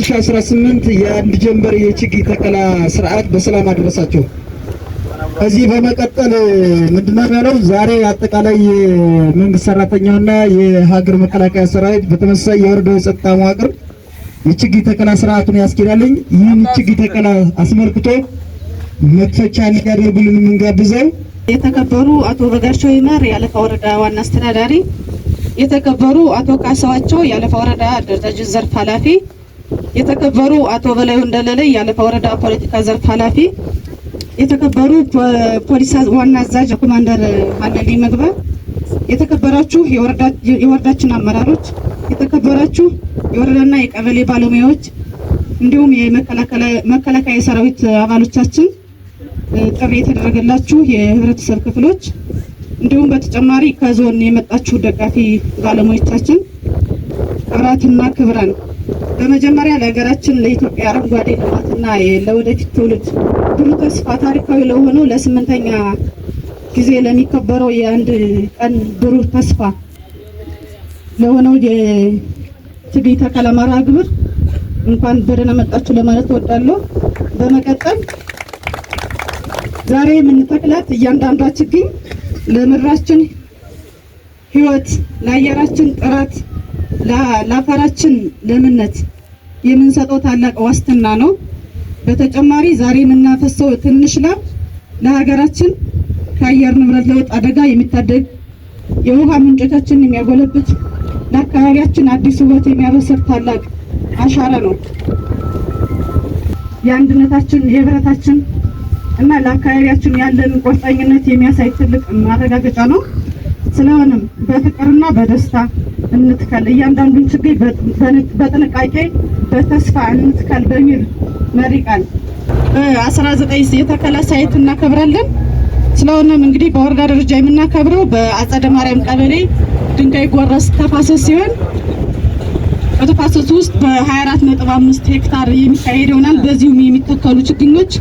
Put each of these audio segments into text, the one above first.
ለ2018 የአንድ ጀንበር የችግኝ ተከላ ስርዓት በሰላም አደረሳችሁ። ከዚህ በመቀጠል ምንድነው ያለው ዛሬ አጠቃላይ የመንግስት ሰራተኛውና የሀገር መከላከያ ሰራዊት በተመሳሳይ የወረዳው የጸጥታ መዋቅር የችግኝ ተከላ ስርዓቱን ያስኬዳልኝ። ይህን ችግኝ ተከላ አስመልክቶ መክፈቻ እንዲያደርጉልን የምንጋብዘው የተከበሩ አቶ በጋሻው ይመር የአለፋ ወረዳ ዋና አስተዳዳሪ፣ የተከበሩ አቶ ካሳዋቸው የአለፋ ወረዳ አደረጃጀት ዘርፍ ኃላፊ፣ የተከበሩ አቶ በላዩ እንደለለ የአለፋ ወረዳ ፖለቲካ ዘርፍ ኃላፊ፣ የተከበሩ ፖሊስ ዋና አዛዥ ኮማንደር አለሊ መግባ፣ የተከበራችሁ የወረዳችን አመራሮች፣ የተከበራችሁ የወረዳና የቀበሌ ባለሙያዎች እንዲሁም የመከላከያ ሰራዊት አባሎቻችን፣ ጥሪ የተደረገላችሁ የህብረተሰብ ክፍሎች እንዲሁም በተጨማሪ ከዞን የመጣችሁ ደጋፊ ባለሙያዎቻችን ክብራትና ክብራን፣ በመጀመሪያ ለሀገራችን ለኢትዮጵያ አረንጓዴ ልማትና ለወደፊት ትውልድ ብሩህ ተስፋ ታሪካዊ ለሆነው ለ8ኛ ጊዜ ለሚከበረው የአንድ ቀን ብሩህ ተስፋ ለሆነው የችግኝ ተከላ መርሃ ግብር እንኳን በደህና መጣችሁ ለማለት እወዳለሁ። በመቀጠል ዛሬ የምንተክላት እያንዳንዷ ችግኝ ለምድራችን ህይወት፣ ለአየራችን ጥራት፣ ለአፈራችን ለምነት የምንሰጠው ታላቅ ዋስትና ነው። በተጨማሪ ዛሬ የምናፈሰው ትንሽ ላብ ለሀገራችን ከአየር ንብረት ለውጥ አደጋ የሚታደግ የውሃ ምንጮቻችንን የሚያጎለብት ለአካባቢያችን አዲስ ውበት የሚያበስር ታላቅ አሻራ ነው። የአንድነታችን የህብረታችን እና ለአካባቢያችን ያለን ቁርጠኝነት የሚያሳይ ትልቅ ማረጋገጫ ነው። ስለሆነም በፍቅርና በደስታ እንትከል፣ እያንዳንዱን ችግኝ በጥንቃቄ በተስፋ እንትከል በሚል መሪ ቃል በ19 የተከላ ሳይት እናከብራለን። ስለሆነም እንግዲህ በወረዳ ደረጃ የምናከብረው በአጸደ ማርያም ቀበሌ ድንጋይ ጎረስ ተፋሰስ ሲሆን በተፋሰሱ ውስጥ በ24.5 ሄክታር የሚካሄድ ይሆናል። በዚሁም የሚተከሉ ችግኞች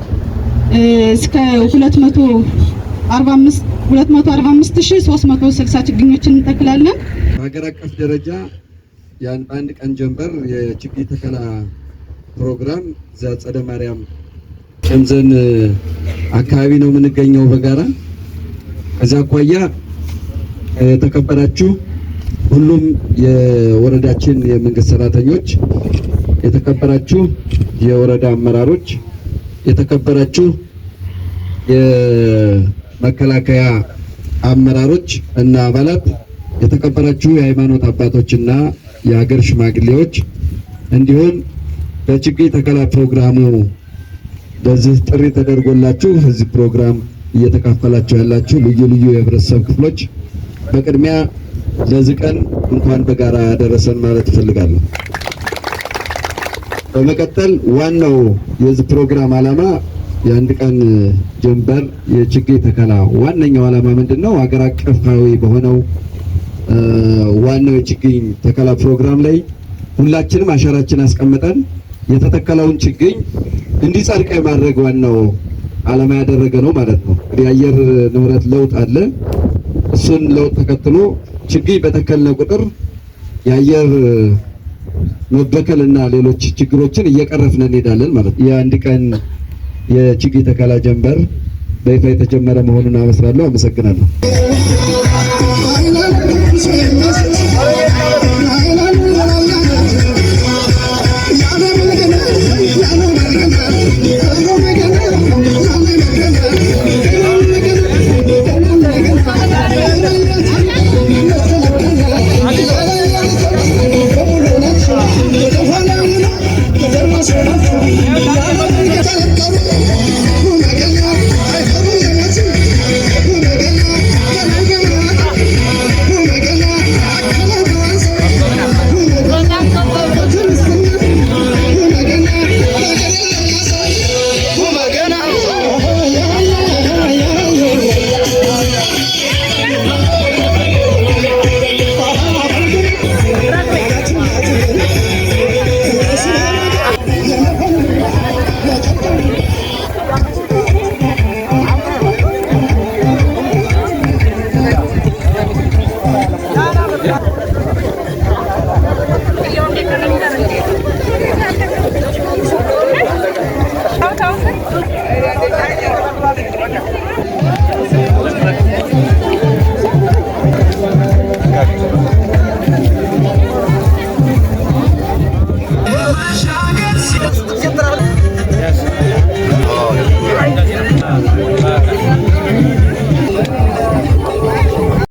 እስከ 245,360 ችግኞችን እንተክላለን። በሀገር አቀፍ ደረጃ የአንድ ቀን ጀንበር የችግኝ ተከላ ፕሮግራም ዘአጸደ ማርያም ጨምዘን አካባቢ ነው የምንገኘው በጋራ። ከዛ አኳያ የተከበራችሁ ሁሉም የወረዳችን የመንግስት ሰራተኞች፣ የተከበራችሁ የወረዳ አመራሮች፣ የተከበራችሁ የመከላከያ አመራሮች እና አባላት፣ የተከበራችሁ የሃይማኖት አባቶችና የሀገር ሽማግሌዎች እንዲሁም በችግኝ ተከላ ፕሮግራሙ በዚህ ጥሪ ተደርጎላችሁ እዚህ ፕሮግራም እየተካፈላችሁ ያላችሁ ልዩ ልዩ የህብረተሰብ ክፍሎች በቅድሚያ ለዚህ ቀን እንኳን በጋራ ያደረሰን ማለት እፈልጋለሁ። በመቀጠል ዋናው የዚህ ፕሮግራም ዓላማ የአንድ ቀን ጀንበር የችግኝ ተከላ ዋነኛው ዓላማ ምንድነው? ሀገር አቀፋዊ በሆነው ዋናው የችግኝ ተከላ ፕሮግራም ላይ ሁላችንም አሻራችን አስቀምጠን የተተከለውን ችግኝ እንዲጸድቅ የማድረግ ዋናው ዓላማ ያደረገ ነው ማለት ነው። እንግዲህ የአየር ንብረት ለውጥ አለ። እሱን ለውጥ ተከትሎ ችግኝ በተከልነ ቁጥር የአየር መበከልና ሌሎች ችግሮችን እየቀረፍን እንሄዳለን ማለት ነው። የአንድ ቀን የችግኝ ተከላ ጀንበር በይፋ የተጀመረ መሆኑን አመስራለሁ። አመሰግናለሁ።